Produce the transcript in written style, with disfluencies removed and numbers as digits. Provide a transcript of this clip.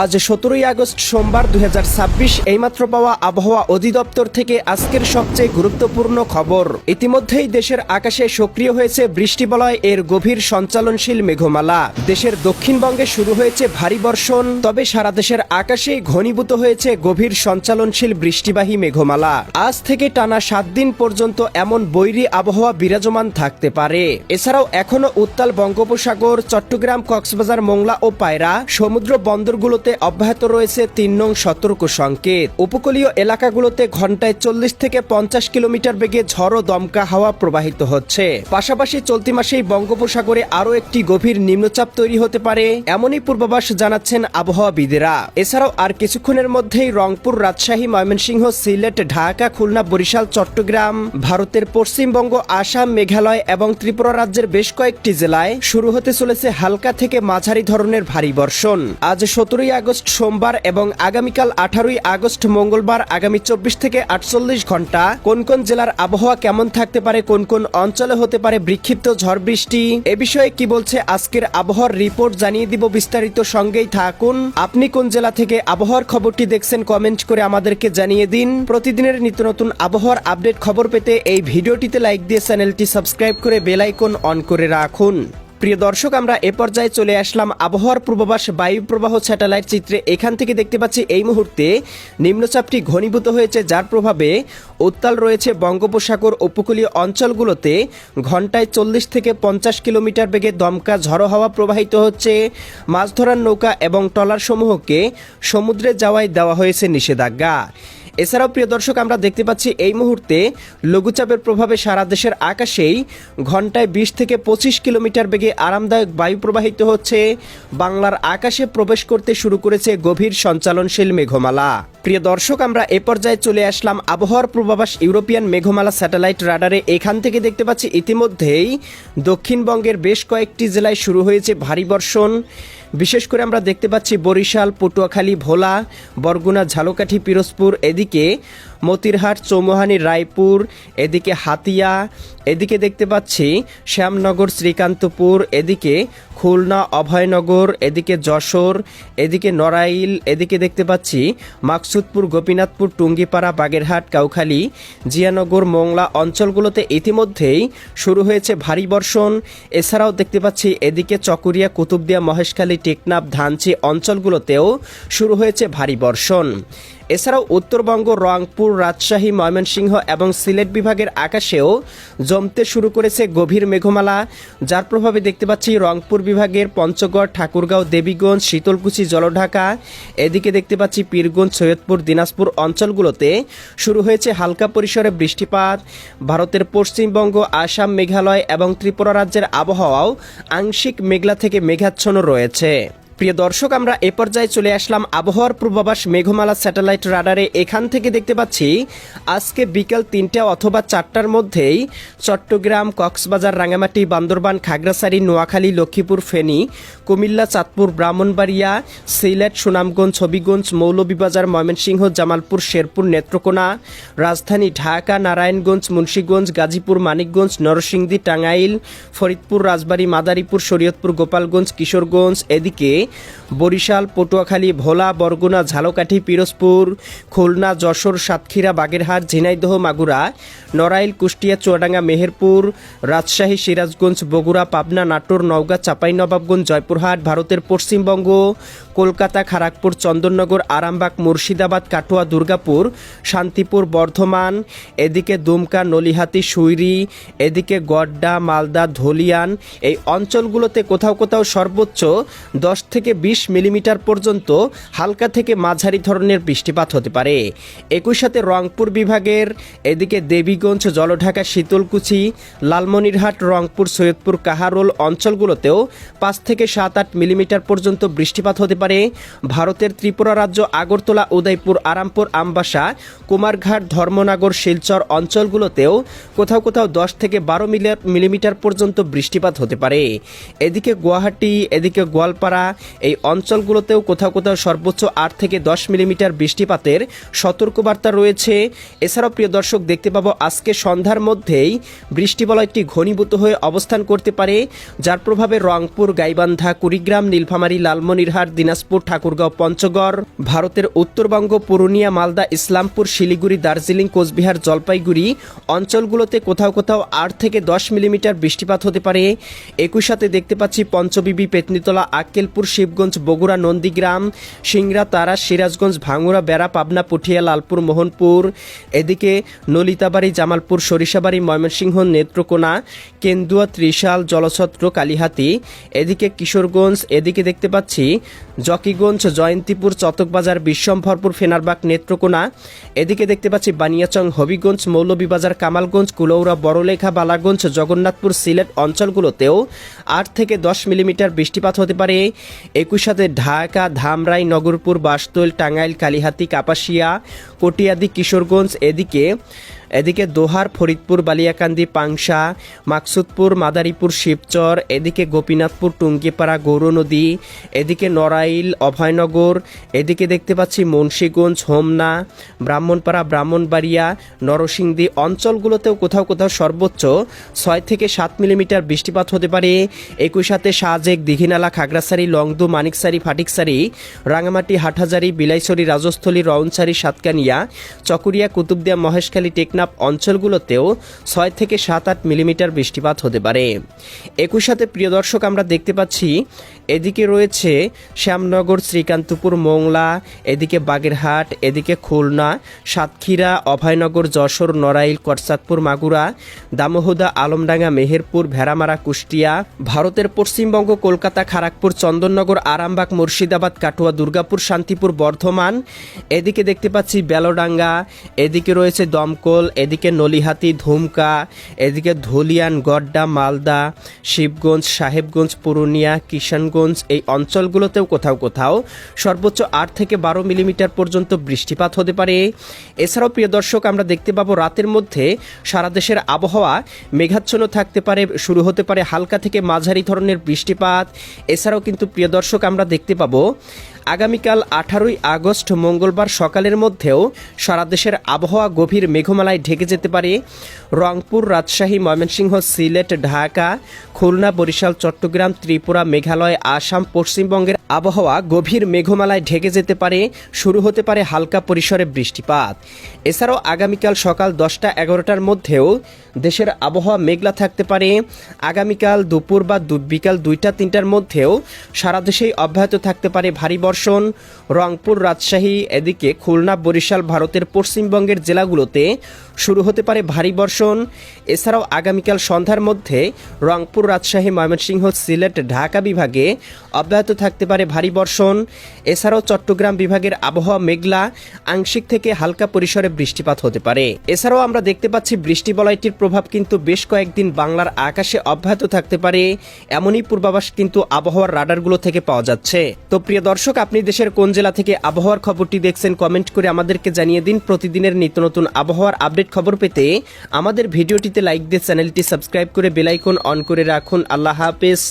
আজ 17ই আগস্ট সোমবার 2026 এইমাত্র পাওয়া আবহাওয়া অধিদপ্তর থেকে আজকের সবচেয়ে গুরুত্বপূর্ণ খবর। ইতিমধ্যেই দেশের আকাশে সক্রিয় হয়েছে বৃষ্টিবলয় এর গভীর সঞ্চালনশীল মেঘমালা। দেশের দক্ষিণবঙ্গে শুরু হয়েছে ভারী বর্ষণ, তবে সারা দেশের আকাশে ঘনীভূত হয়েছে গভীর সঞ্চালনশীল বৃষ্টিবাহী মেঘমালা। আজ থেকে টানা 7 দিন পর্যন্ত এমন বৈরী আবহাওয়া বিরাজমান থাকতে পারে। এছাড়াও এখনো উত্তাল বঙ্গোপসাগর, চট্টগ্রাম, কক্সবাজার, মোংলা ও পায়রা সমুদ্র বন্দরগুলোতে অব্যাহত রয়েছে 3 নং সতর্ক সংকেত। উপকূলীয় এলাকাগুলোতে ঘন্টায় 40 থেকে 50 কিলোমিটার বেগে ঝড়ো দমকা হাওয়া প্রবাহিত হচ্ছে। পাশাপাশি চলতি মাসেই বঙ্গোপসাগরে আরও একটি গভীর নিম্নচাপ তৈরি হতে পারে, এমনই পূর্বাভাস জানাচ্ছেন আবহাওয়াবিদেরা। এছাড়াও আর কিছুক্ষণের মধ্যেই রংপুর, রাজশাহী, ময়মনসিংহ, সিলেট, ঢাকা, খুলনা, বরিশাল, চট্টগ্রাম, ভারতের পশ্চিমবঙ্গ, আসাম, মেঘালয় এবং ত্রিপুরা রাজ্যের বেশ কয়েকটি জেলায় শুরু হতে চলেছে হালকা থেকে মাঝারি ধরনের ভারী বর্ষণ। আজ 17ই আগস্ট সোমবার এবং আগামীকাল 18ই আগস্ট মঙ্গলবার আগামী 24 থেকে 48 ঘন্টা কোন কোন জেলার আবহাওয়া কেমন থাকতে পারে, কোন কোন অঞ্চলে হতে পারে বিক্ষিপ্ত ঝড় বৃষ্টি, এ বিষয়ে কি বলছে আজকের আবহাওয়ার রিপোর্ট জানিয়ে দিব বিস্তারিত। সঙ্গেই থাকুন। আপনি কোন জেলা থেকে আবহাওয়ার খবরটি দেখছেন কমেন্ট করে আমাদেরকে জানিয়ে দিন। প্রতিদিনের নিত্য নতুন আবহাওয়ার আপডেট খবর পেতে এই ভিডিওটিতে লাইক দিয়ে চ্যানেলটি সাবস্ক্রাইব করে বেল আইকন অন করে রাখুন। প্রিয় দর্শক, আমরা এ পর্যায়ে চলে আসলাম আবহাওয়ার পূর্বাভাস বায়ু প্রবাহ স্যাটেলাইট চিত্রে। এখান থেকে দেখতে পাচ্ছি এই মুহূর্তে নিম্নচাপটি ঘনীভূত হয়েছে, যার প্রভাবে উত্তাল রয়েছে বঙ্গোপসাগর উপকূলীয় অঞ্চলগুলোতে ঘন্টায় 40 থেকে 50 কিলোমিটার বেগে দমকা ঝড়ো হাওয়া প্রবাহিত হচ্ছে। মাছ ধরার নৌকা এবং ট্রলারসমূহকে সমুদ্রে যাওয়ায় দেওয়া হয়েছে নিষেধাজ্ঞা। এছাড়াও প্রিয় দর্শক, আমরা দেখতে পাচ্ছি এই মুহূর্তে লঘুচাপের প্রভাবে সারা দেশের আকাশেই ঘন্টায় 20 থেকে 25 কিলোমিটার বেগে আরামদায়ক বায়ু প্রবাহিত হচ্ছে। বাংলার আকাশে প্রবেশ করতে শুরু করেছে গভীর সঞ্চালনশীল মেঘমালা। প্রিয় দর্শক, আমরা এ পর্যায়ে চলে আসলাম আবহাওয়ার পূর্বাভাস ইউরোপিয়ান মেঘমালা স্যাটেলাইট রাডারে। এখান থেকে দেখতে পাচ্ছি ইতিমধ্যেই দক্ষিণবঙ্গের বেশ কয়েকটি জেলায় শুরু হয়েছে ভারী বর্ষণ। বিশেষ করে আমরা দেখতে পাচ্ছি বরিশাল, পটুয়াখালী, ভোলা, বরগুনা, ঝালকাঠি, পিরোজপুর, এদিকে মতিরহাট, চৌমুহানি, রায়পুর, এদিকে হাতিয়া, এদিকে দেখতে পাচ্ছি শ্যামনগর, শ্রীকান্তপুর, এদিকে খুলনা, অভয়নগর, এদিকে যশোর, এদিকে নড়াইল, এদিকে দেখতে পাচ্ছি মাকসুদপুর, গোপীনাথপুর, টুঙ্গিপাড়া, বাগেরহাট, কাউখালী, জিয়ানগর, মোংলা অঞ্চলগুলোতে ইতিমধ্যেই শুরু হয়েছে ভারী বর্ষণ। এছাড়াও দেখতে পাচ্ছি এদিকে চকরিয়া, কুতুবদিয়া, মহেশখালী, টেকনাফ, ধানচি অঞ্চলগুলোতেও শুরু হয়েছে ভারী বর্ষণ। এছাড়াও উত্তরবঙ্গ, রংপুর, রাজশাহী, ময়মনসিংহ এবং সিলেট বিভাগের আকাশেও জমতে শুরু করেছে গভীর মেঘমালা, যার প্রভাবে দেখতে পাচ্ছি রংপুর বিভাগের পঞ্চগড়, ঠাকুরগাঁও, দেবীগঞ্জ, শীতলকুচি, জলঢাকা, এদিকে দেখতে পাচ্ছি পীরগঞ্জ, সৈয়দপুর, দিনাজপুর অঞ্চলগুলোতে শুরু হয়েছে হালকা পরিসরে বৃষ্টিপাত। ভারতের পশ্চিমবঙ্গ, আসাম, মেঘালয় এবং ত্রিপুরা রাজ্যের আবহাওয়াও আংশিক মেঘলা থেকে মেঘাচ্ছন্ন রয়েছে। প্রিয় দর্শক, আমরা এ পর্যায়ে চলে আসলাম আবহাওয়ার পূর্বাভাস মেঘমালা স্যাটেলাইট রাডারে। এখান থেকে দেখতে পাচ্ছি আজকে বিকাল 3টা অথবা 4টার মধ্যেই চট্টগ্রাম, কক্সবাজার, রাঙামাটি, বান্দরবান, খাগড়াছড়ি, নোয়াখালী, লক্ষ্মীপুর, ফেনী, কুমিল্লা, চাঁদপুর, ব্রাহ্মণবাড়িয়া, সিলেট, সুনামগঞ্জ, হবিগঞ্জ, মৌলভীবাজার, ময়মনসিংহ, জামালপুর, শেরপুর, নেত্রকোনা, রাজধানী ঢাকা, নারায়ণগঞ্জ, মুন্সিগঞ্জ, গাজীপুর, মানিকগঞ্জ, নরসিংদী, টাঙ্গাইল, ফরিদপুর, রাজবাড়ী, মাদারীপুর, শরীয়তপুর, গোপালগঞ্জ, কিশোরগঞ্জ, এদিকে বরিশাল, পটুয়াখালী, ভোলা, বরগুনা, ঝালকাঠি, পিরোজপুর, খুলনা, যশোর, সাতক্ষীরা, বাগেরহাট, ঝিনাইদহ, মাগুরা, নড়াইল, কুষ্টিয়া, চুয়াডাঙ্গা, মেহেরপুর, রাজশাহী, সিরাজগঞ্জ, বগুড়া, পাবনা, নাটোর, নওগাঁ, চাঁপাইনবাবগঞ্জ, জয়পুরহাট, ভারতের পশ্চিমবঙ্গ, কলকাতা, খড়গপুর, চন্দননগর, আরামবাগ, মুর্শিদাবাদ, কাটোয়া, দুর্গাপুর, শান্তিপুর, বর্ধমান, এদিকে দুমকা, নলিহাতি, সুইরি, এদিকে গড্ডা, মালদা, ধলিয়ান এই অঞ্চলগুলোতে কোথাও কোথাও সর্বোচ্চ 10 থেকে 20 মিলিমিটার পর্যন্ত হালকা থেকে মাঝারি ধরনের বৃষ্টিপাত হতে পারে। একই সাথে রংপুর বিভাগের এদিকে দেবীগঞ্জ, জলঢাকা, শীতলকুচি, লালমনিরহাট, রংপুর, সৈয়দপুর, কাহারোল অঞ্চলগুলোতেও 5 থেকে 7-8 মিলিমিটার পর্যন্ত বৃষ্টিপাত হতে পারে। ভারতের ত্রিপুরা রাজ্য আগরতলা, উদয়পুর, আরামপুর, আমবাসা, কুমারঘাট, ধর্মনগর, শিলচর অঞ্চলগুলোতেও কোথাও কোথাও 10 থেকে 12 মিলিমিটার পর্যন্ত বৃষ্টিপাত হতে পারে। এদিকে গুয়াহাটি, এদিকে গোয়ালপাড়া, এই অঞ্চলগুলোতেও কোথাও কোথাও সর্বোচ্চ 8 থেকে 10 মিলিমিটার বৃষ্টিপাতের সতর্কবার্তা রয়েছে। এছাড়াও প্রিয় দর্শক দেখতে পাবো আজকে সন্ধ্যার মধ্যেই বৃষ্টিবলয়টি ঘনীভূত হয়ে অবস্থান করতে পারে, যার প্রভাবে রংপুর, গাইবান্ধা, কুড়িগ্রাম, নীলফামারী, লালমনিরহাট, দিনাজপুর, ঠাকুরগাঁও, পঞ্চগড়, ভারতের উত্তরবঙ্গ, পুরুলিয়া, মালদা, ইসলামপুর, শিলিগুড়ি, দার্জিলিং, কোচবিহার, জলপাইগুড়ি অঞ্চলগুলোতে কোথাও কোথাও 8 থেকে 10 মিলিমিটার বৃষ্টিপাত হতে পারে। একই সাথে দেখতে পাচ্ছি পঞ্চবিবি, পেতনিতলা, আক্কেলপুর, শিবগঞ্জ, বগুড়া, নন্দীগ্রাম, সিংড়া, তারাস, সিরাজগঞ্জ, ভাঙ্গুড়া, বেড়া, পাবনা, পুঠিয়া, লালপুর, মোহনপুর, এদিকে নলিতাবাড়ি, জামালপুর, সরিষাবাড়ি, ময়মনসিংহ, নেত্রকোনা, কেন্দুয়া, ত্রিশাল, জলছত্র, কালিহাতী, এদিকে কিশোরগঞ্জ, এদিকে দেখতে পাচ্ছি জকিগঞ্জ, জয়ন্তীপুর, চতকবাজার, বিশ্বম্ভরপুর, ফেনারবাগ, নেত্রকোনা, এদিকে দেখতে পাচ্ছি বানিয়াচং, হবিগঞ্জ, মৌলভীবাজার, কামালগঞ্জ, কুলৌড়া, বড়লেখা, বালাগঞ্জ, জগন্নাথপুর, সিলেট অঞ্চলগুলোতেও 8 থেকে 10 মিলিমিটার বৃষ্টিপাত হতে পারে। একই সাথে ঢাকা, ধামরাই, নগরপুর, বাসতৈল, টাঙ্গাইল, কালিহাতী, কাপাসিয়া, কটিয়াদি, কিশোরগঞ্জ, এদিকে দোহার, ফরিদপুর, বালিয়াকান্দি, পাংশা, মাকসুদপুর, মাদারীপুর, শিবচর, এদিকে গোপীনাথপুর, টুঙ্গিপাড়া, গৌরনদী, এদিকে নড়াইল, অভয়নগর, এদিকে দেখতে পাচ্ছি মুন্সীগঞ্জ, হোমনা, ব্রাহ্মণপাড়া, ব্রাহ্মণবাড়িয়া, নরসিংদী অঞ্চলগুলোতেও কোথাও কোথাও সর্বোচ্চ 6 থেকে 7 মিলিমিটার বৃষ্টিপাত হতে পারে। একই সাথে সাজেক, দীঘিনালা, খাগড়াছড়ি, লংদু, মানিকছড়ি, ফাটিকছড়ি, রাঙামাটি, হাটহাজারি, বিলাইছড়ি, রাজস্থলী, রওনছড়ি, সাতকানিয়া, চকুরিয়া, কুতুবদিয়া, মহেশখালী, টেকনাফ অঞ্চলগুলোতেও 6 থেকে 7-8 মিলিমিটার বৃষ্টিপাত হতে পারে। একই সাথে প্রিয় দর্শক আমরা দেখতে পাচ্ছি এদিকে রয়েছে শ্যামনগর, শ্রীকান্তপুর, মোংলা, এদিকে বাগেরহাট, এদিকে খুলনা, সাতক্ষীরা, অভয়নগর, যশোর, নড়াইল, করচাঁদপুর, মাগুরা, দামোহদা, আলমডাঙ্গা, মেহেরপুর, ভেড়ামারা, কুষ্টিয়া, ভারতের পশ্চিমবঙ্গ, কলকাতা, খড়গপুর, চন্দননগর, আরামবাগ, মুর্শিদাবাদ, কাটুয়া, দুর্গাপুর, শান্তিপুর, বর্ধমান, এদিকে দেখতে পাচ্ছি বেলডাঙ্গা, এদিকে রয়েছে দমকল, এদিকে নলিহাতি, ধুমকা, এদিকে ধুলিয়ান, গড্ডা, মালদা, শিবগঞ্জ, সাহেবগঞ্জ, পুরুলিয়া, কিষানগঞ্জ এই অঞ্চলগুলোতেও কোথাও কোথাও সর্বোচ্চ 8 থেকে 12 মিলিমিটার পর্যন্ত বৃষ্টিপাত হতে পারে। এছাড়াও প্রিয় দর্শক আমরা দেখতে পাবো রাতের মধ্যে সারা দেশের আবহাওয়া মেঘাচ্ছন্ন থাকতে পারে, শুরু হতে পারে হালকা থেকে মাঝারি ধরনের বৃষ্টিপাত। এছাড়াও কিন্তু প্রিয় দর্শক আমরা দেখতে পাবো আগামীকাল 18ই আগস্ট মঙ্গলবার সকালের মধ্যেও সারা দেশের আবহাওয়া গভীর মেঘমালায় ঢেকে যেতে পারে। রংপুর, রাজশাহী, ময়মনসিংহ, সিলেট, ঢাকা, খুলনা, বরিশাল, চট্টগ্রাম, ত্রিপুরা, মেঘালয়, আসাম, পশ্চিমবঙ্গের আবহাওয়া গভীর মেঘমালায় ঢেকে যেতে পারে, শুরু হতে পারে হালকা পরিসরে বৃষ্টিপাত। এছাড়াও আগামীকাল সকাল 10টা-11টার মধ্যেও দেশের আবহাওয়া মেঘলা থাকতে পারে। আগামীকাল দুপুর বা বিকাল 2টা-3টার মধ্যেও সারা দেশেই অব্যাহত থাকতে পারে ভারী বর্ষণ। রংপুর, রাজশাহী, এদিকে খুলনা, বরিশাল, ভারতের পশ্চিমবঙ্গের জেলাগুলোতে শুরু হতে পারে ভারী বর্ষণ। এছাড়াও আগামীকাল সন্ধ্যার মধ্যে রংপুর, রাজশাহী, ময়মনসিংহ, সিলেট, ঢাকা বিভাগে অব্যাহত থাকতে পারে ভারী বর্ষণ। এছাড়াও চট্টগ্রাম বিভাগের আবহাওয়া মেঘলা, আংশিক থেকে হালকা পরিসরে বৃষ্টিপাত হতে পারে। এছাড়াও আমরা দেখতে পাচ্ছি বৃষ্টিবলয়টির প্রভাব কিন্তু বেশ কয়েকদিন বাংলার আকাশে অব্যাহত থাকতে পারে, এমনই পূর্বাভাস কিন্তু আবহাওয়ার রাডারগুলো থেকে পাওয়া যাচ্ছে। তো প্রিয় দর্শক, আপনি দেশের কোন জেলা থেকে আবহাওয়ার খবরটি দেখছেন কমেন্ট করে আমাদেরকে জানিয়ে দিন। প্রতিদিনের নিত্য নতুন আবহাওয়ার আপডেট খবর পেতে আমাদের ভিডিওটিতে লাইক দিয়ে চ্যানেলটি সাবস্ক্রাইব করে বেল আইকন অন করে রাখুন। আল্লাহ হাফেজ।